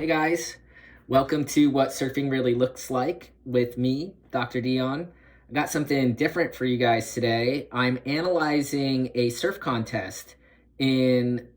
Hey guys, welcome to What Surfing Really Looks Like with me, Dr. Dion. I got something different for you guys today. I'm analyzing a surf contest in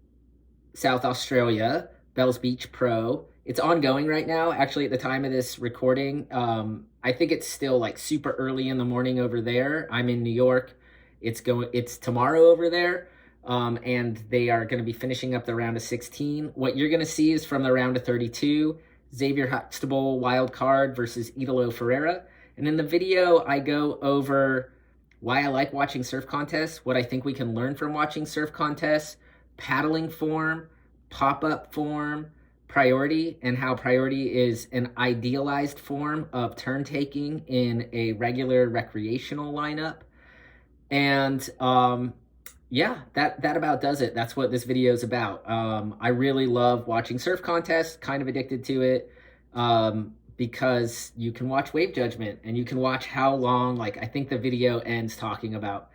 South Australia, Bells Beach Pro. It's ongoing right now. Actually, at the time of this recording, I think it's still like super early in the morning over there. I'm in New York. It's tomorrow over there. And they are going to be finishing up the round of 16. What you're going to see is from the round of 32, Xavier Huxtable wild card versus Italo Ferreira. And in the video, I go over why I like watching surf contests, what I think we can learn from watching surf contests, paddling form, pop-up form, priority, and how priority is an idealized form of turn taking in a regular recreational lineup. And yeah, that about does it. That's what this video is about. I really love watching surf contests, kind of addicted to it, because you can watch wave judgment and you can watch how long, like I think the video ends talking about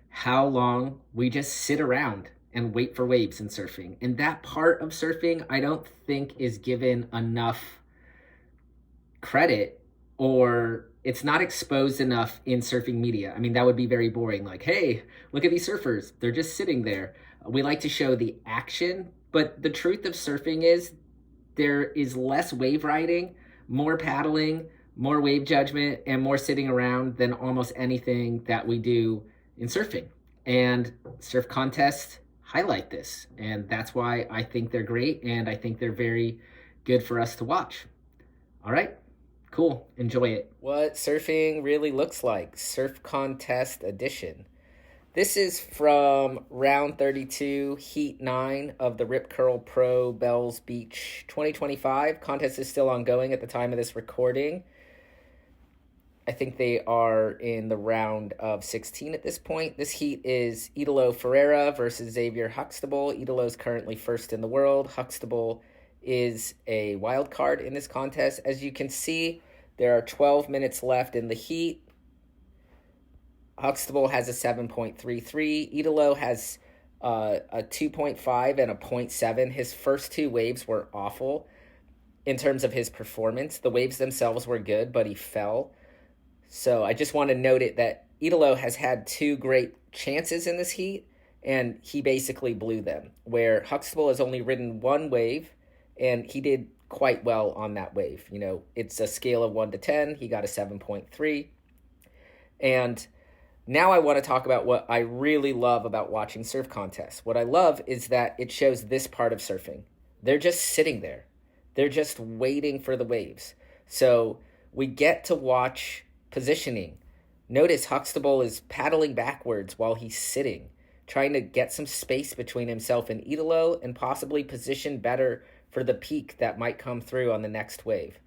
how long we just sit around and wait for waves in surfing. And that part of surfing, I don't think is given enough credit, or it's not exposed enough in surfing media. I mean, that would be very boring. Like, hey, look at these surfers. They're just sitting there. We like to show the action, but the truth of surfing is there is less wave riding, more paddling, more wave judgment, and more sitting around than almost anything that we do in surfing. And surf contests highlight this. And that's why I think they're great. And I think they're very good for us to watch. All right. Cool. Enjoy it. What surfing really looks like. Surf Contest Edition. This is from round 32, heat 9 of the Rip Curl Pro Bells Beach 2025. Contest is still ongoing at the time of this recording. I think they are in the round of 16 at this point. This heat is Italo Ferreira versus Xavier Huxtable. Italo's currently first in the world. Huxtable is a wild card in this contest. As you can see, there are 12 minutes left in the heat. Huxtable has a 7.33. Italo has a 2.5 and a 0.7. His first two waves were awful in terms of his performance. The waves themselves were good, but he fell. So I just want to note it that Italo has had two great chances in this heat, and he basically blew them, where Huxtable has only ridden one wave, and he did quite well on that wave. You know, it's a scale of 1 to 10. He got a 7.3. And now I want to talk about what I really love about watching surf contests. What I love is that it shows this part of surfing. They're just sitting there. They're just waiting for the waves. So we get to watch positioning. Notice Huxtable is paddling backwards while he's sitting, trying to get some space between himself and Italo and possibly position better for the peak that might come through on the next wave.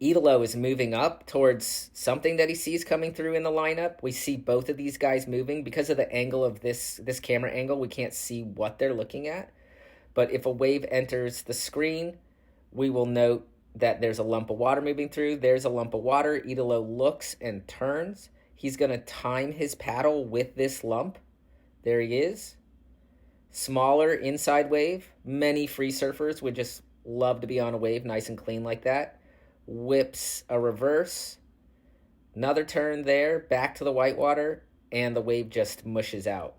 Italo is moving up towards something that he sees coming through in the lineup. We see both of these guys moving. Because of the angle of this camera angle, we can't see what they're looking at. But if a wave enters the screen, we will note that there's a lump of water moving through. There's a lump of water. Italo looks and turns. He's going to time his paddle with this lump. There he is. Smaller inside wave. Many free surfers would just love to be on a wave nice and clean like that. Whips a reverse. Another turn there. Back to the whitewater. And the wave just mushes out.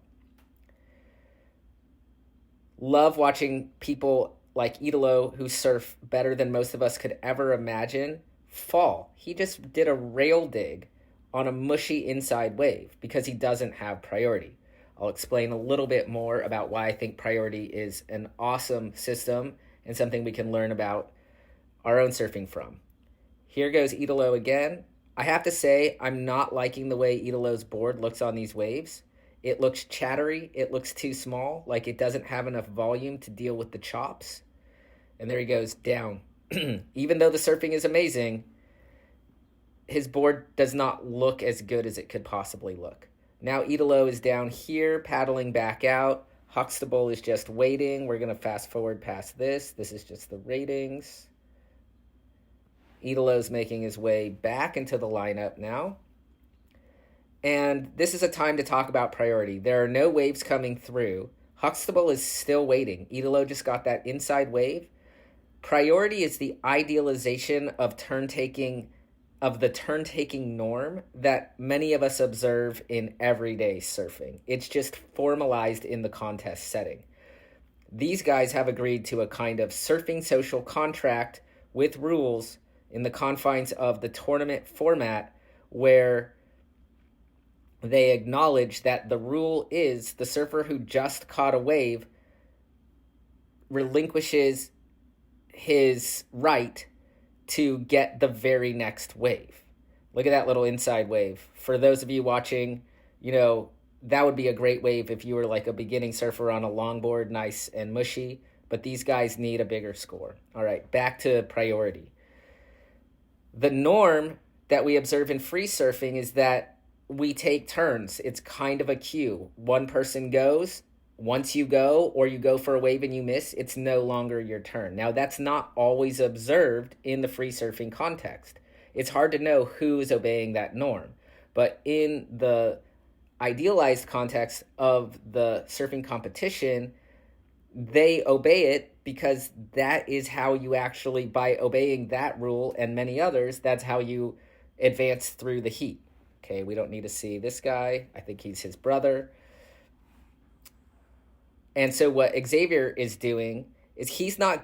Love watching people like Italo, who surf better than most of us could ever imagine, fall. He just did a rail dig on a mushy inside wave because he doesn't have priority. I'll explain a little bit more about why I think priority is an awesome system and something we can learn about our own surfing from. Here goes Italo again. I have to say, I'm not liking the way Italo's board looks on these waves. It looks chattery. It looks too small, like it doesn't have enough volume to deal with the chops. And there he goes down. Even though the surfing is amazing, his board does not look as good as it could possibly look. Now Italo is down here, paddling back out. Huxtable is just waiting. We're going to fast forward past this. This is just the ratings. Italo's making his way back into the lineup now. And this is a time to talk about priority. There are no waves coming through. Huxtable is still waiting. Italo just got that inside wave. Priority is the idealization of the turn-taking norm that many of us observe in everyday surfing. It's just formalized in the contest setting. These guys have agreed to a kind of surfing social contract with rules in the confines of the tournament format, where they acknowledge that the rule is the surfer who just caught a wave relinquishes his right to get the very next wave. Look at that little inside wave. For those of you watching, that would be a great wave if you were like a beginning surfer on a longboard, nice and mushy, but these guys need a bigger score. All right, back to priority. The norm that we observe in free surfing is that we take turns. It's kind of a cue. One person goes. Once you go, or you go for a wave and you miss, it's no longer your turn. Now, that's not always observed in the free surfing context. It's hard to know who is obeying that norm. But in the idealized context of the surfing competition, they obey it because that is how you actually, by obeying that rule and many others, that's how you advance through the heat. Okay, we don't need to see this guy. I think he's his brother. And so what Xavier is doing is he's not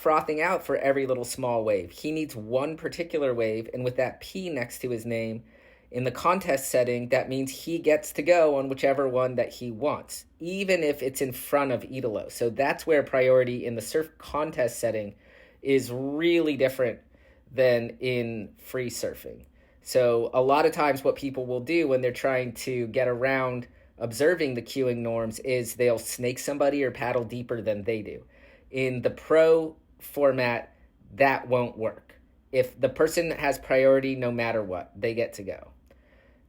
frothing out for every little small wave. He needs one particular wave, and with that P next to his name, in the contest setting, that means he gets to go on whichever one that he wants, even if it's in front of Italo. So that's where priority in the surf contest setting is really different than in free surfing. So a lot of times what people will do when they're trying to get around observing the queuing norms is they'll snake somebody or paddle deeper than they do. In the pro format, that won't work. If the person has priority, no matter what, they get to go.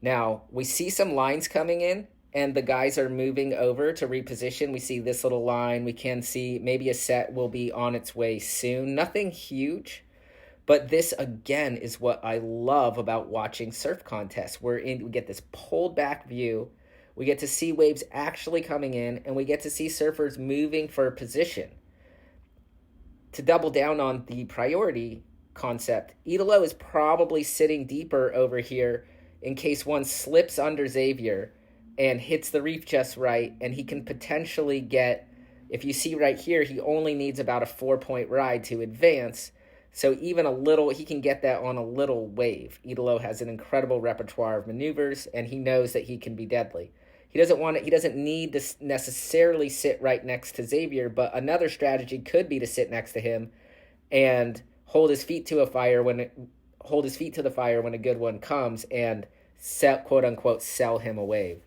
Now, we see some lines coming in, and the guys are moving over to reposition. We see this little line. We can see maybe a set will be on its way soon. Nothing huge, but this, again, is what I love about watching surf contests. We get this pulled back view. We get to see waves actually coming in, and we get to see surfers moving for position. To double down on the priority concept, Italo is probably sitting deeper over here in case one slips under Xavier and hits the reef just right, and he can potentially get, if you see right here, he only needs about a 4-point ride to advance. So even he can get that on a little wave. Italo has an incredible repertoire of maneuvers, and he knows that he can be deadly. He doesn't need to necessarily sit right next to Xavier, but another strategy could be to sit next to him and hold his feet to the fire when a good one comes, and quote unquote sell him a wave.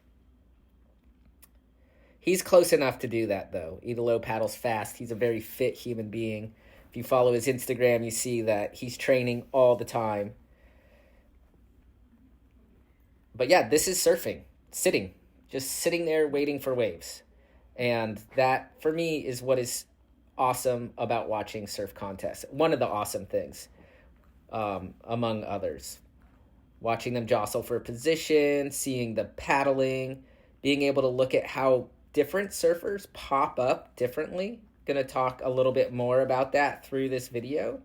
He's close enough to do that, though. Italo paddles fast. He's a very fit human being. If you follow his Instagram, you see that he's training all the time. But yeah, this is surfing. Just sitting there waiting for waves. And that, for me, is what is awesome about watching surf contests. One of the awesome things, among others. Watching them jostle for position, seeing the paddling, being able to look at how different surfers pop up differently. Going to talk a little bit more about that through this video.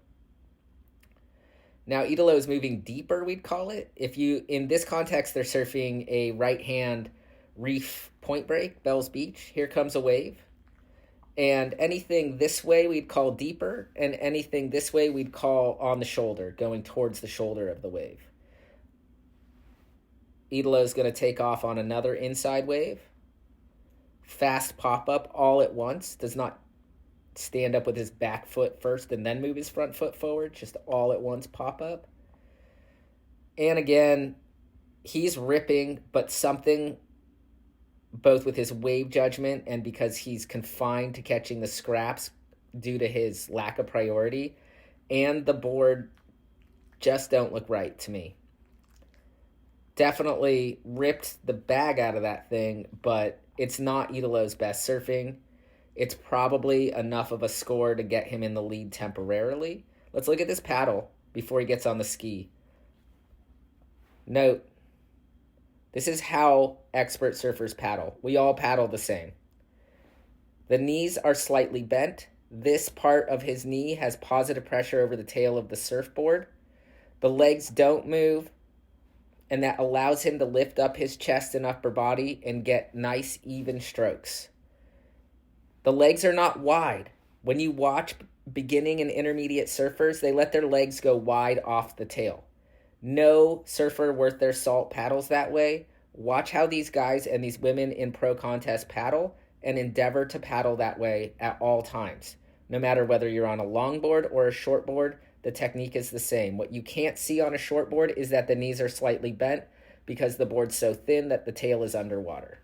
Now, Italo is moving deeper, we'd call it. In this context, they're surfing a right-hand reef point break, Bell's Beach. Here comes a wave. And anything this way we'd call deeper, and anything this way we'd call on the shoulder, going towards the shoulder of the wave. Italo is going to take off on another inside wave. Fast pop-up all at once. Does not stand up with his back foot first and then move his front foot forward. Just all at once pop-up. And again, he's ripping, but something, both with his wave judgment and because he's confined to catching the scraps due to his lack of priority, and the board just don't look right to me. Definitely ripped the bag out of that thing, but it's not Italo's best surfing. It's probably enough of a score to get him in the lead temporarily. Let's look at this paddle before he gets on the ski. Note, this is how expert surfers paddle. We all paddle the same. The knees are slightly bent, This part of his knee has positive pressure over the tail of the surfboard. The legs don't move, and that allows him to lift up his chest and upper body and get nice, even strokes. The legs are not wide. When you watch beginning and intermediate surfers, they let their legs go wide off the tail. No surfer worth their salt paddles that way. Watch how these guys and these women in pro contest paddle, and endeavor to paddle that way at all times. No matter whether you're on a longboard or a shortboard, the technique is the same. What you can't see on a shortboard is that the knees are slightly bent because the board's so thin that the tail is underwater.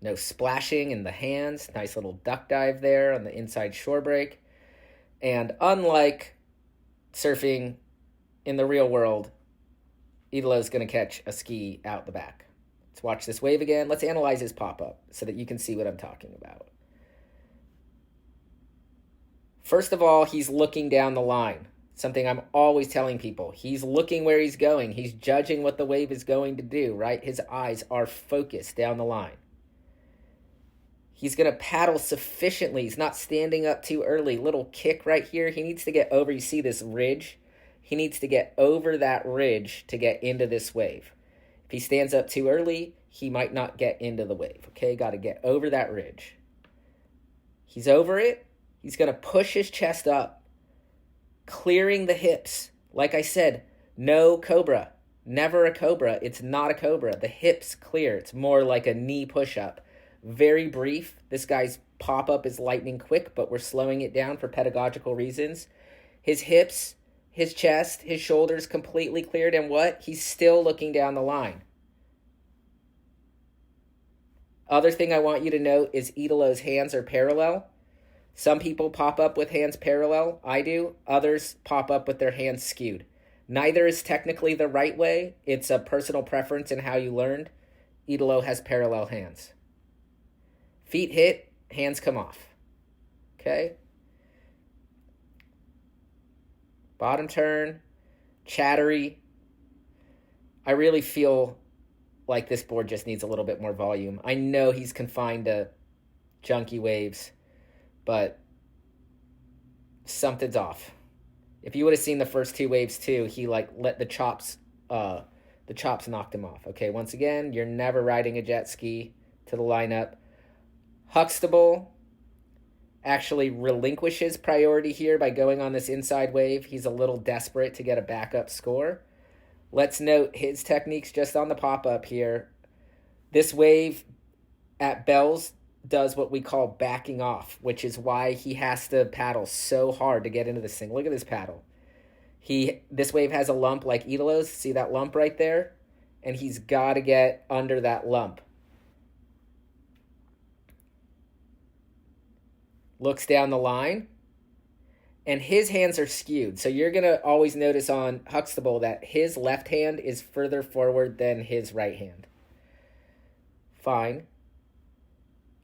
No splashing in the hands. Nice little duck dive there on the inside shore break. And unlike surfing in the real world, Italo's going to catch a ski out the back. Let's watch this wave again. Let's analyze his pop-up so that you can see what I'm talking about. First of all, he's looking down the line. Something I'm always telling people. He's looking where he's going. He's judging what the wave is going to do, right? His eyes are focused down the line. He's going to paddle sufficiently. He's not standing up too early. Little kick right here. He needs to get over. You see this ridge? He needs to get over that ridge to get into this wave. If he stands up too early, he might not get into the wave. Okay, got to get over that ridge. He's over it. He's going to push his chest up, clearing the hips. Like I said, no cobra. Never a cobra. It's not a cobra. The hips clear. It's more like a knee push-up. Very brief. This guy's pop-up is lightning quick, but we're slowing it down for pedagogical reasons. His hips, his chest, his shoulders completely cleared, and what? He's still looking down the line. Other thing I want you to note is Italo's hands are parallel. Some people pop up with hands parallel. I do. Others pop up with their hands skewed. Neither is technically the right way. It's a personal preference in how you learned. Italo has parallel hands. Feet hit, hands come off. Okay? Bottom turn, chattery. I really feel like this board just needs a little bit more volume. I know he's confined to junky waves, but something's off. If you would have seen the first two waves too, he let the chops knocked him off. Okay, once again, you're never riding a jet ski to the lineup. Huxtable actually relinquishes priority here by going on this inside wave. He's a little desperate to get a backup score. Let's note his techniques just on the pop-up here. This wave at Bell's does what we call backing off, which is why he has to paddle so hard to get into this thing. Look at this paddle. This wave has a lump like Italo's. See that lump right there? And he's got to get under that lump. Looks down the line, and his hands are skewed. So you're going to always notice on Huxtable that his left hand is further forward than his right hand. Fine.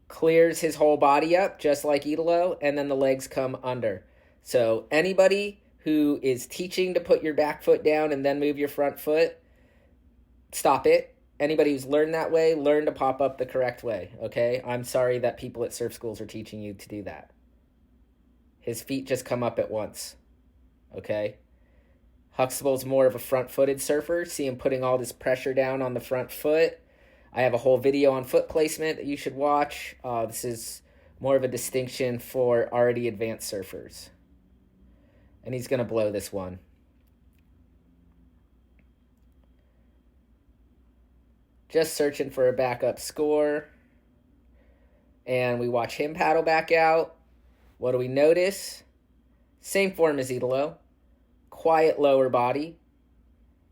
Clears his whole body up, just like Italo, and then the legs come under. So anybody who is teaching to put your back foot down and then move your front foot, stop it. Anybody who's learned that way, learn to pop up the correct way, okay? I'm sorry that people at surf schools are teaching you to do that. His feet just come up at once, okay? Huxtable's more of a front-footed surfer. See him putting all this pressure down on the front foot. I have a whole video on foot placement that you should watch. This is more of a distinction for already advanced surfers. And he's going to blow this one. Just searching for a backup score. And we watch him paddle back out. What do we notice? Same form as Italo. Quiet lower body.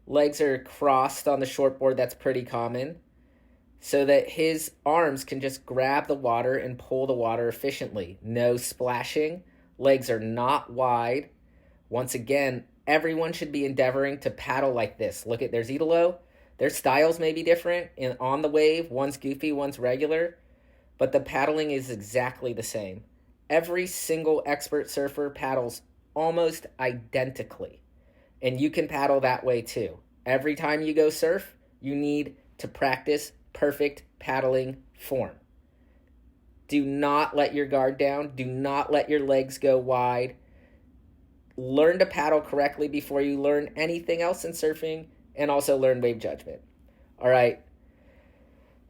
Legs are crossed on the shortboard. That's pretty common. So that his arms can just grab the water and pull the water efficiently. No splashing. Legs are not wide. Once again, everyone should be endeavoring to paddle like this. Look at, there's Italo. Their styles may be different. On the wave, one's goofy, one's regular. But the paddling is exactly the same. Every single expert surfer paddles almost identically. And you can paddle that way too. Every time you go surf, you need to practice perfect paddling form. Do not let your guard down. Do not let your legs go wide. Learn to paddle correctly before you learn anything else in surfing, and also learn wave judgment. All right.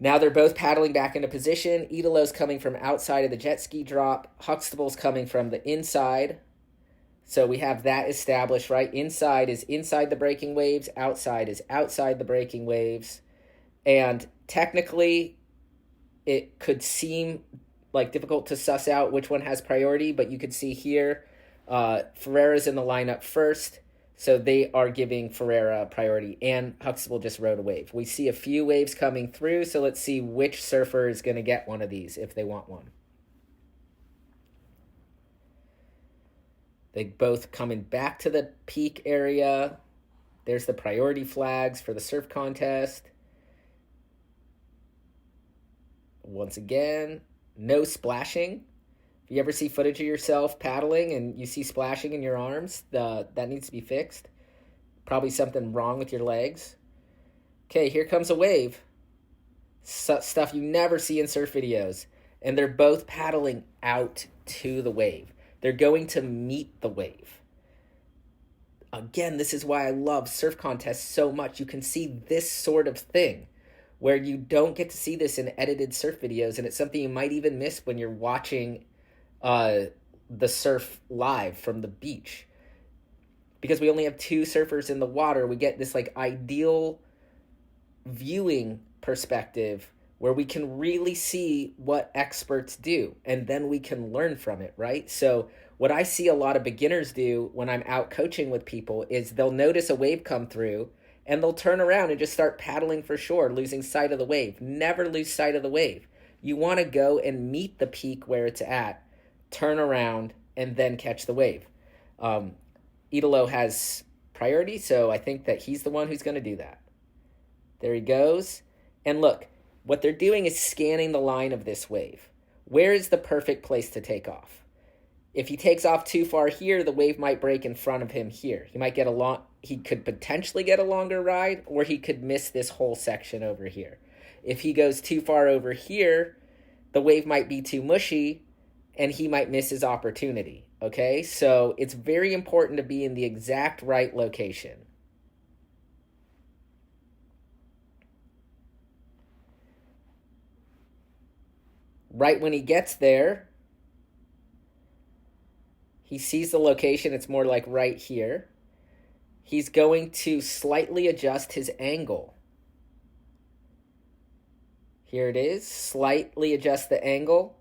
Now they're both paddling back into position. Italo's coming from outside of the jet ski drop. Huxtable's coming from the inside. So we have that established, right? Inside is inside the breaking waves. Outside is outside the breaking waves. And technically, it could seem like difficult to suss out which one has priority, but you could see here, Ferreira's in the lineup first. So they are giving Ferreira priority, and Huxtable just rode a wave. We see a few waves coming through, so let's see which surfer is going to get one of these if they want one. They both coming back to the peak area. There's the priority flags for the surf contest. Once again, no splashing. If you ever see footage of yourself paddling and you see splashing in your arms, that needs to be fixed. Probably something wrong with your legs. Okay, here comes a wave. Stuff you never see in surf videos. And they're both paddling out to the wave. They're going to meet the wave. Again, this is why I love surf contests so much. You can see this sort of thing where you don't get to see this in edited surf videos, and it's something you might even miss when you're watching the surf live from the beach. Because we only have two surfers in the water, we get this like ideal viewing perspective where we can really see what experts do, and then we can learn from it, right? So what I see a lot of beginners do when I'm out coaching with people is they'll notice a wave come through and they'll turn around and just start paddling for shore, losing sight of the wave. Never lose sight of the wave. You want to go and meet the peak where it's at, turn around, and then catch the wave. Italo has priority, so I think that he's the one who's going to do that. There he goes. And look, what they're doing is scanning the line of this wave. Where is the perfect place to take off? If he takes off too far here, the wave might break in front of him here. He could potentially get a longer ride, or he could miss this whole section over here. If he goes too far over here, the wave might be too mushy, and he might miss his opportunity, okay? So it's very important to be in the exact right location. Right when he gets there, he sees the location. It's more like right here. He's going to slightly adjust his angle. Here it is. Slightly adjust the angle.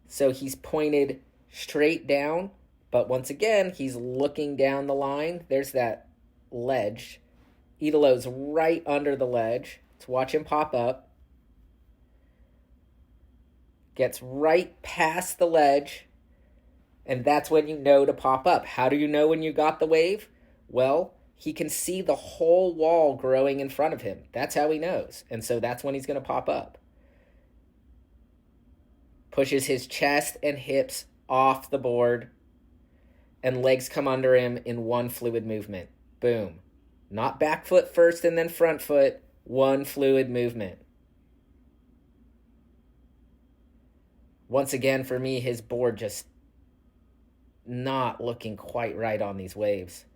So he's pointed straight down, but once again, he's looking down the line. There's that ledge. Italo's right under the ledge. Let's watch him pop up. Gets right past the ledge, and that's when you know to pop up. How do you know when you got the wave? Well, he can see the whole wall growing in front of him. That's how he knows, and so that's when he's going to pop up. Pushes his chest and hips off the board, and legs come under him in one fluid movement. Boom. Not back foot first and then front foot, one fluid movement. Once again, for me, his board just not looking quite right on these waves.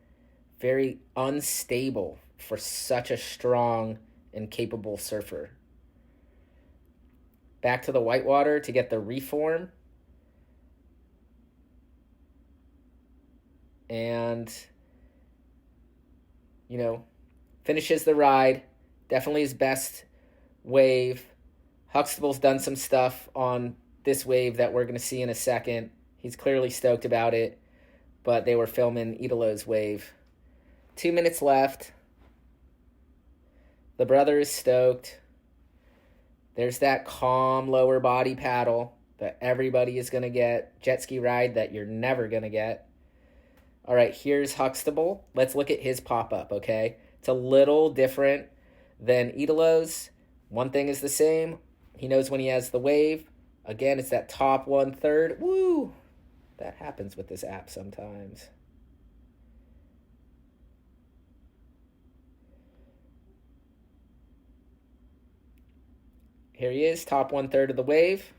Very unstable for such a strong and capable surfer. Back to the whitewater to get the reform. And, finishes the ride. Definitely his best wave. Huxtable's done some stuff on this wave that we're going to see in a second. He's clearly stoked about it, but they were filming Italo's wave. 2 minutes left. The brother is stoked. There's that calm lower body paddle that everybody is going to get. Jet ski ride that you're never going to get. All right, here's Huxtable. Let's look at his pop-up, okay? It's a little different than Italo's. One thing is the same. He knows when he has the wave. Again, it's that top 1/3. Woo! That happens with this app sometimes. Here he is, top 1/3 of the wave.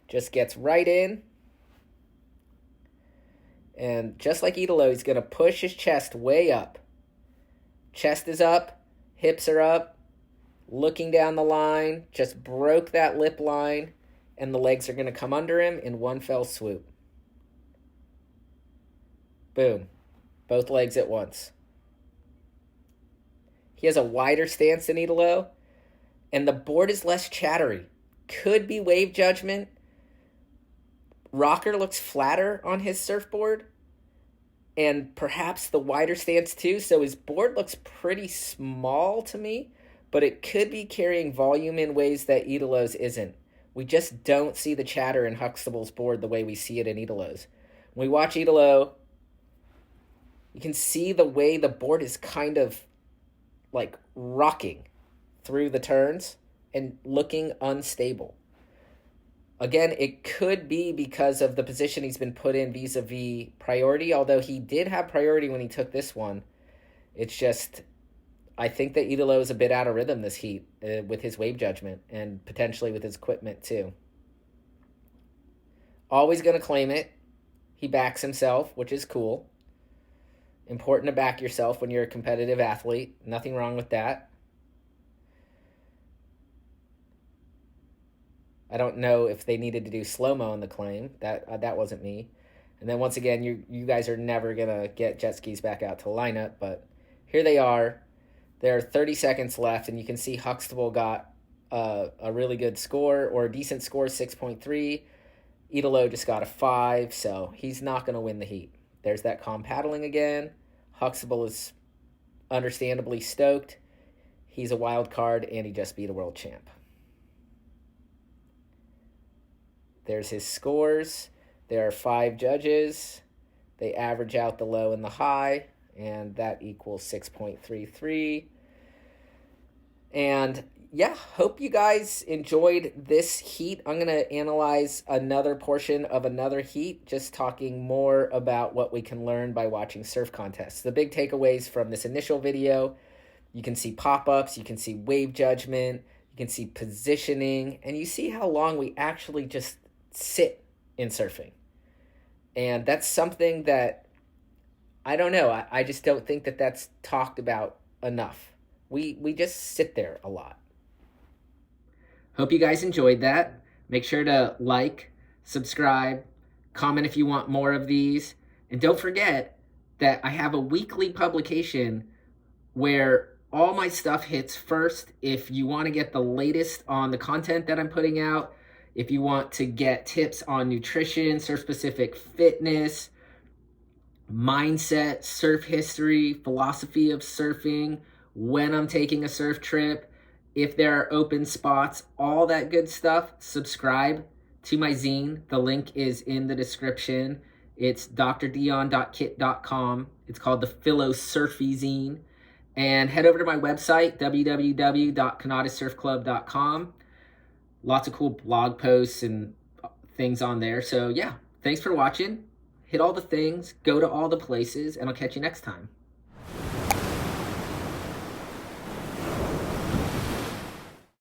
Just gets right in. And just like Italo, he's going to push his chest way up. Chest is up, hips are up, looking down the line, just broke that lip line, and the legs are going to come under him in one fell swoop. Boom. Both legs at once. He has a wider stance than Italo, and the board is less chattery. Could be wave judgment. Rocker looks flatter on his surfboard, and perhaps the wider stance too, so his board looks pretty small to me, but it could be carrying volume in ways that Italo's isn't. We just don't see the chatter in Huxtable's board the way we see it in Italo's. When we watch Italo, you can see the way the board is kind of like rocking through the turns and looking unstable. Again, it could be because of the position he's been put in vis-a-vis priority, although he did have priority when he took this one. It's just, I think that Italo is a bit out of rhythm this heat with his wave judgment and potentially with his equipment too. Always going to claim it. He backs himself, which is cool. Important to back yourself when you're a competitive athlete. Nothing wrong with that. I don't know if they needed to do slow-mo on the claim. That wasn't me. And then once again, you guys are never going to get jet skis back out to lineup, but here they are. There are 30 seconds left, and you can see Huxtable got a really good score, or a decent score, 6.3. Italo just got a 5, so he's not going to win the heat. There's that calm paddling again. Huxtable is understandably stoked. He's a wild card, and he just beat a world champ. There's his scores. There are 5 judges. They average out the low and the high, and that equals 6.33. And yeah, hope you guys enjoyed this heat. I'm going to analyze another portion of another heat, just talking more about what we can learn by watching surf contests. The big takeaways from this initial video: you can see pop-ups, you can see wave judgment, you can see positioning, and you see how long we actually just sit in surfing. And that's something that, I don't know, I just don't think that that's talked about enough. We just sit there a lot. Hope you guys enjoyed that. Make sure to like, subscribe, comment if you want more of these. And don't forget that I have a weekly publication where all my stuff hits first. If you want to get the latest on the content that I'm putting out, if you want to get tips on nutrition, surf-specific fitness, mindset, surf history, philosophy of surfing, when I'm taking a surf trip, if there are open spots, all that good stuff, subscribe to my zine. The link is in the description. It's drdion.kit.com. It's called the Philo Surfy Zine. And head over to my website, www.kanatasurfclub.com. Lots of cool blog posts and things on there. So yeah, thanks for watching. Hit all the things, go to all the places, and I'll catch you next time.